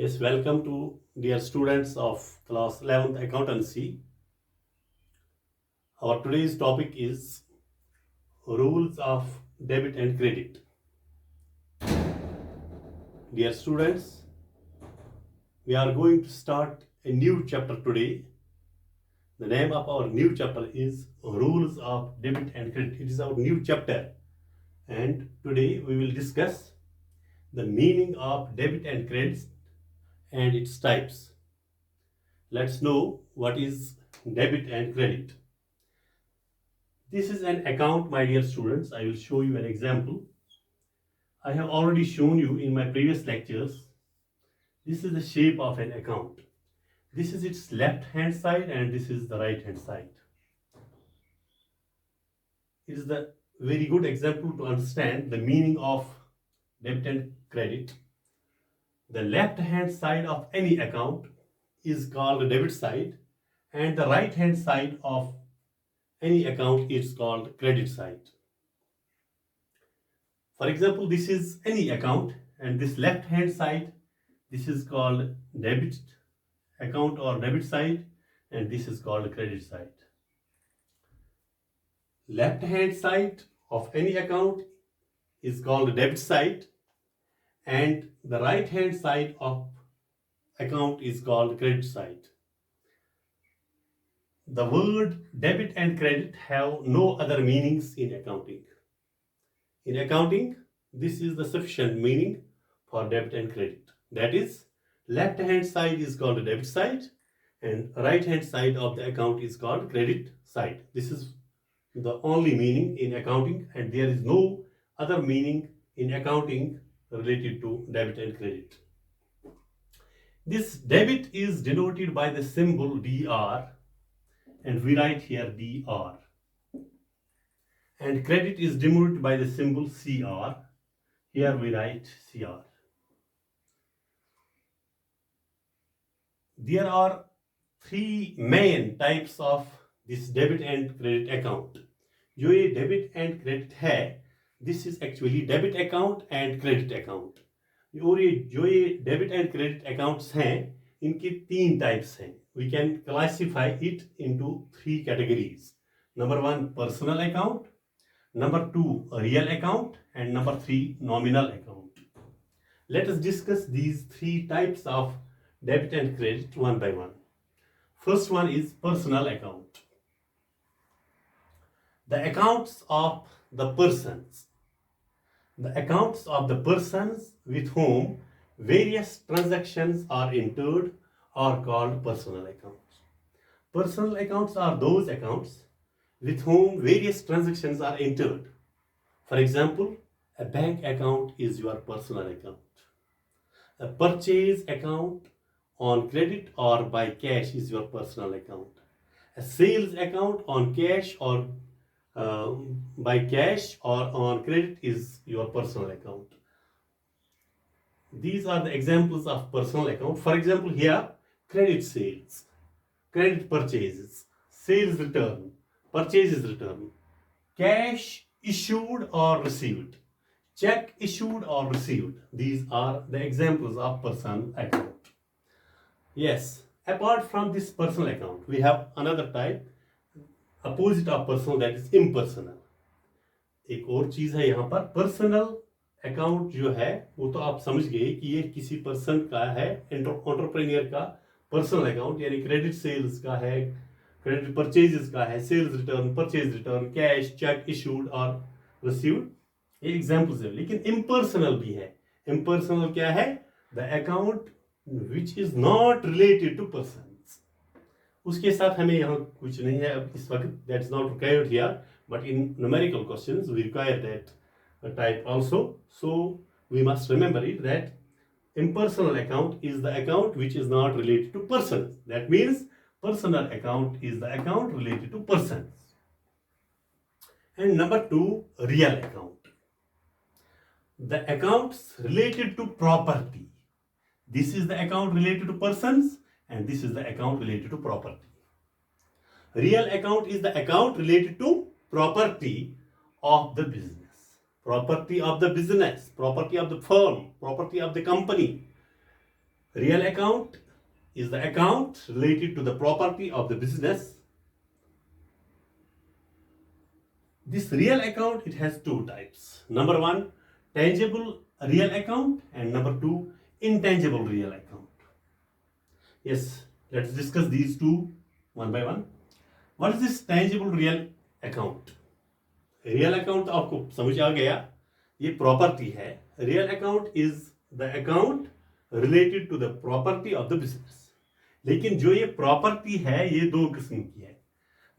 Yes, welcome to dear students of class 11th accountancy. Our today's topic is rules of debit and credit. Dear students, we are going to start a new chapter today. The name of our new chapter is rules of debit and credit. It is our new chapter, and today we will discuss the meaning of debit and credit and its types. Let's know what is debit and credit. This is an account, my dear students. I will show you an example. I have already shown you in my previous lectures. This is the shape of an account. This is its left hand side and this is the right hand side. It is the very good example to understand the meaning of debit and credit. The left hand side of any account is called the debit side, and the right hand side of any account is called credit side. For example, this is any account, and this left hand side, this is called debit account or debit side, and this is called credit side. Left hand side of any account is called debit side, and the right hand side of account is called credit side. The word debit and credit have no other meanings in accounting. In accounting, this is the sufficient meaning for debit and credit. That is, left hand side is called the debit side and right hand side of the account is called credit side. This is the only meaning in accounting, and there is no other meaning in accounting related to debit and credit. This debit is denoted by the symbol DR, and we write here DR. And credit is denoted by the symbol CR. Here we write CR. There are three main types of this debit and credit account. जो ये debit and credit है, this is actually debit account and credit account. और ये जो ये debit and credit accounts हैं, इनकी तीन टाइप्स हैं. We can classify it into three categories. Number one personal account, number two real account, and number three nominal account. Let us discuss these three types of debit and credit one by one. First one is personal account. The accounts of the persons. The accounts of the persons with whom various transactions are entered are called personal accounts. Personal accounts are those accounts with whom various transactions are entered. For example, a bank account is your personal account. A purchase account on credit or by cash is your personal account. A sales account on cash or by cash or on credit is your personal account. These are the examples of personal account. For example, here credit sales, credit purchases, sales return, purchases return, cash issued or received, check issued or received. These are the examples of personal account. Yes, apart from this personal account, we have another type, opposite of personal, that is impersonal. एक और चीज है यहाँ पर, personal account जो है वो तो आप समझ गए कि ये किसी पर्सन का है, एंटरप्रेन्योर का पर्सनल अकाउंट, यानी क्रेडिट सेल्स का है, क्रेडिट परचेजेस का है, sales return, purchase return, cash, cheque issued और रिसीव्ड, ये एग्जांपल्स है. लेकिन इम्पर्सनल भी है. इम्पर्सनल क्या है? The account which is not related to persons. उसके साथ हमें यहाँ कुछ नहीं है अब इस वक्त. That is not required here, but in numerical questions we require that type also. So we must remember it that impersonal account is the account which is not related to persons. That means personal account is the account related to persons. And number two, real account. The accounts related to property. This is the account related to persons and this is the account related to property. Real account is the account related to property of the business, property of the business, property of the firm, property of the company. Real account is the account related to the property of the business. This real account, it has two types. Number one, tangible real account, and number two, intangible real account. Yes, let's discuss these two one by one. What is this tangible real account? Real account तो आपको समझ आ गया, ये property है. Real account is the account related to the property of the business. लेकिन जो ये प्रॉपर्टी है ये दो किस्म की है.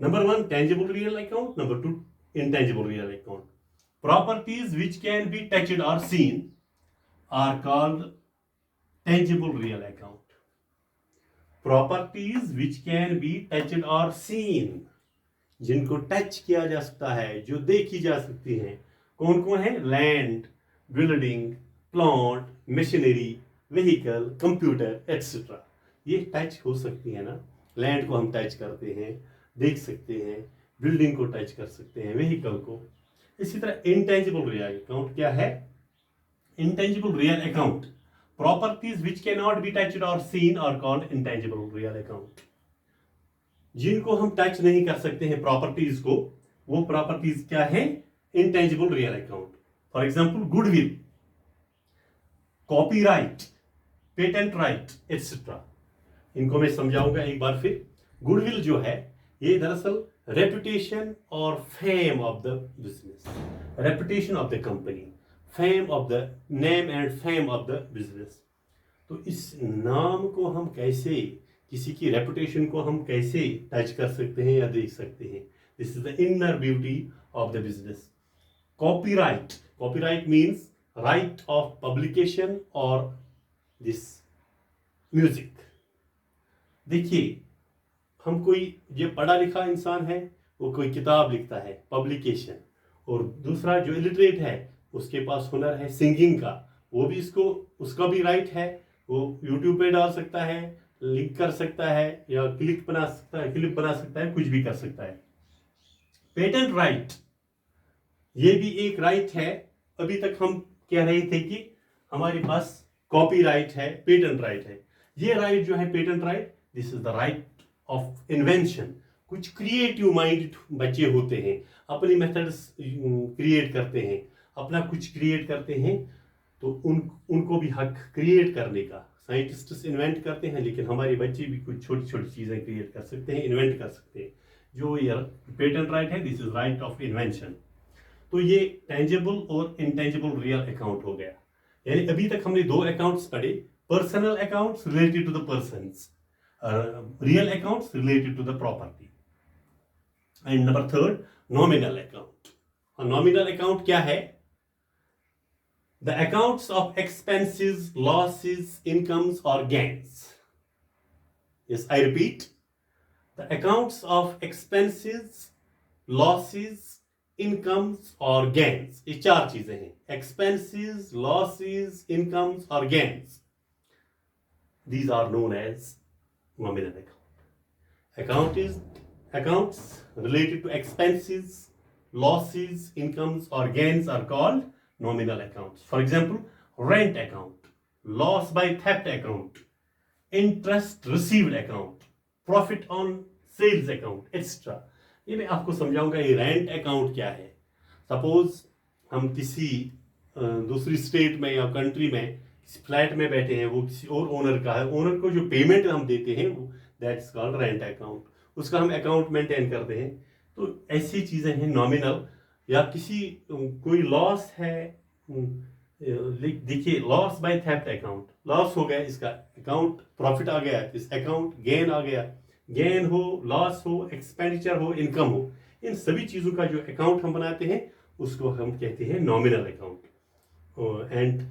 Number one, tangible real account. Number to, intangible real account. Properties which can be touched or seen are called tangible real account. Properties which can be touched or seen, जिनको टच किया जा सकता है, जो देखी जा सकती हैं, कौन कौन है? Land, building, plant, machinery, vehicle, computer etcetera. ये टच हो सकती है ना. लैंड को हम टच करते हैं, देख सकते हैं, बिल्डिंग को टच कर सकते हैं, व्हीकल को. इसी तरह इंटेंजिबल रियल अकाउंट क्या है? Intangible real account, properties which can not be touched और seen are called intangible real account. जिनको हम टच नहीं कर सकते हैं प्रॉपर्टीज को, वो प्रॉपर्टीज क्या है? Intangible real account. For example, goodwill, copyright, patent right etcetera. इनको मैं समझाऊंगा एक बार फिर. गुडविल जो है ये दरअसल रेपुटेशन और fame of the business, reputation of the company, fame of the name and fame of the business. तो इस नाम को हम कैसे, किसी की रेपुटेशन को हम कैसे टच कर सकते हैं या देख सकते हैं? This is the inner beauty of the business. Copyright, copyright means right of publication और दिस म्यूजिक. देखिए, हम कोई जो पढ़ा लिखा इंसान है वो कोई किताब लिखता है, पब्लिकेशन, और दूसरा जो इलिटरेट है उसके पास हुनर है सिंगिंग का, वो भी इसको, उसका भी राइट है, वो यूट्यूब पे डाल सकता है, लिंक कर सकता है, या क्लिप बना सकता है, कुछ भी कर सकता है. पेटेंट राइट, ये भी एक राइट है. अभी तक हम कह रहे थे कि हमारे पास कॉपीराइट है, पेटेंट राइट है. ये राइट जो है patent right, this is the right of invention. कुछ क्रिएटिव माइंड बच्चे होते हैं, अपनी मेथड्स क्रिएट करते हैं, अपना कुछ क्रिएट करते हैं, तो उनको भी हक क्रिएट करने का. साइंटिस्ट्स इन्वेंट करते हैं, लेकिन हमारे बच्चे भी कुछ छोटी छोटी चीज़ें क्रिएट कर सकते हैं, इन्वेंट कर सकते हैं. जो ये पेटेंट राइट है, this is right of invention. तो ये टेंजिबल और इंटेंजिबल रियल अकाउंट हो गया. यानी अभी तक हमने दो अकाउंट्स पढ़े. Personal accounts related to the persons, real accounts related to the property. And number third, nominal account. Nominal account क्या है? The accounts of expenses, losses, incomes or gains. Yes, I repeat. The accounts of expenses, losses, incomes or gains. ये चार चीजें हैं. Expenses, losses, incomes or gains. These are known as nominal account. Accounts related to expenses, losses, incomes or gains are called nominal accounts. For example, rent account, loss by theft account, interest received account, profit on sales account, etc. ये मैं आपको समझाऊंगा ये rent account क्या है. Suppose हम किसी दूसरी स्टेट में या कंट्री में किसी फ्लैट में बैठे हैं, वो किसी और ओनर का है, ओनर को जो पेमेंट हम देते हैं दैट्स कॉल्ड रेंट अकाउंट. उसका हम अकाउंट मेंटेन करते हैं. तो ऐसी चीज़ें हैं नॉमिनल. या किसी कोई लॉस है, देखिए loss by theft account, loss हो गया, इसका अकाउंट प्रॉफिट आ गया, इस अकाउंट गेन आ गया. गेन हो, लॉस हो, एक्सपेंडिचर हो, इनकम हो, इन सभी चीज़ों का जो अकाउंट हम बनाते हैं उसको हम कहते हैं nominal account. And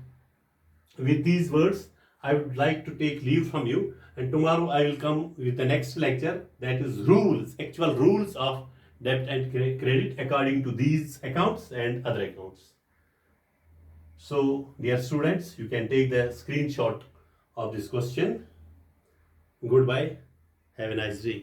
with these words, I would like to take leave from you, and tomorrow I will come with the next lecture, that is rules, actual rules of debt and credit according to these accounts and other accounts. So, dear students, you can take the screenshot of this question. Goodbye. Have a nice day.